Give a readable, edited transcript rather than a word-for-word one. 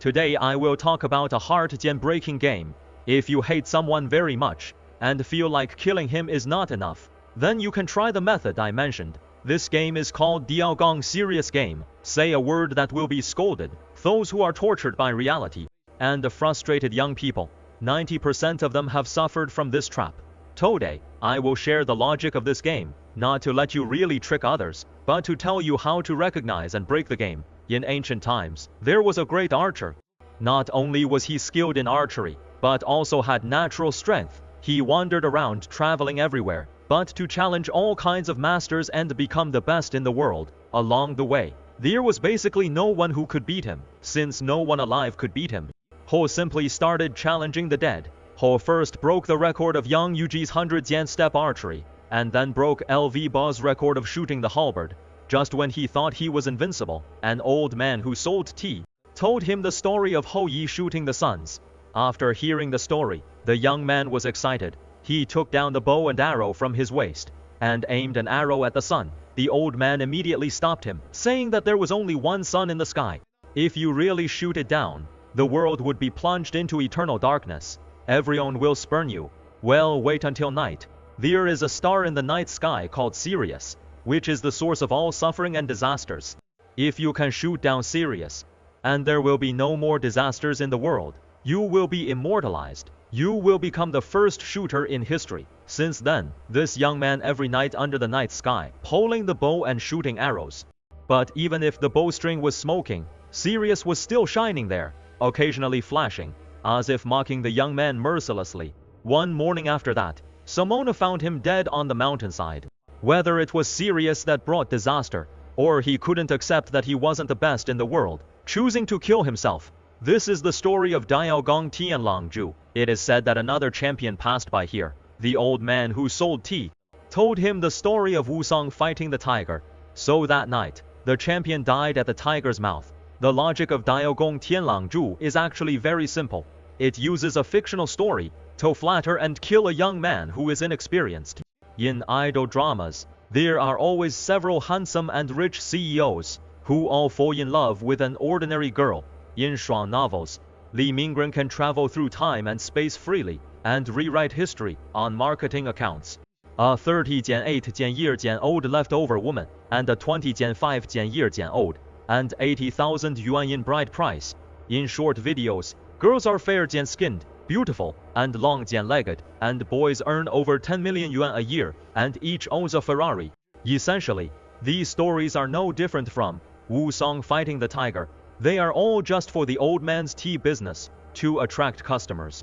Today I will talk about a heart-breaking game. If you hate someone very much, and feel like killing him is not enough, then you can try the method I mentioned. This game is called Diaogong Serious Game. Say a word that will be scolded. Those who are tortured by reality, and the frustrated young people. 90% of them have suffered from this trap. Today, I will share the logic of this game, not to let you really trick others, but to tell you how to recognize and break the game. In ancient times, there was a great archer. Not only was he skilled in archery, but also had natural strength. He wandered around traveling everywhere, but to challenge all kinds of masters and become the best in the world. Along the way, there was basically no one who could beat him, since no one alive could beat him. Ho simply started challenging the dead. Ho first broke the record of Yang Yuji's 100 step archery, and then broke LV Ba's record of shooting the halberd. Just when he thought he was invincible, an old man who sold tea told him the story of Ho Yi shooting the suns. After hearing the story, the young man was excited. He took down the bow and arrow from his waist, and aimed an arrow at the sun. The old man immediately stopped him, saying that there was only one sun in the sky. If you really shoot it down, the world would be plunged into eternal darkness. Everyone will spurn you. Well, wait until night. There is a star in the night sky called Sirius, which is the source of all suffering and disasters. If you can shoot down Sirius, and there will be no more disasters in the world, you will be immortalized. You will become the first shooter in history. Since then, this young man every night under the night sky, pulling the bow and shooting arrows. But even if the bowstring was smoking, Sirius was still shining there, occasionally flashing, as if mocking the young man mercilessly. One morning after that, Simona found him dead on the mountainside. Whether it was Sirius that brought disaster, or he couldn't accept that he wasn't the best in the world, choosing to kill himself. This is the story of Diaogong Tianlangju. It is said that another champion passed by here. The old man who sold tea told him the story of Wusong fighting the tiger. So that night, the champion died at the tiger's mouth. The logic of Diaogong Tianlangju is actually very simple. It uses a fictional story to flatter and kill a young man who is inexperienced. In idol dramas, there are always several handsome and rich CEOs who all fall in love with an ordinary girl. In Shuang novels, Li Minggren can travel through time and space freely and rewrite history on marketing accounts. A 30-8-year-old leftover woman and a 20-5-year-old and 80,000 yuan in bride price. In short videos, girls are fair-skinned, beautiful, and long-legged, and boys earn over 10 million yuan a year, and each owns a Ferrari. Essentially, these stories are no different from Wusong fighting the tiger. They are all just for the old man's tea business, to attract customers.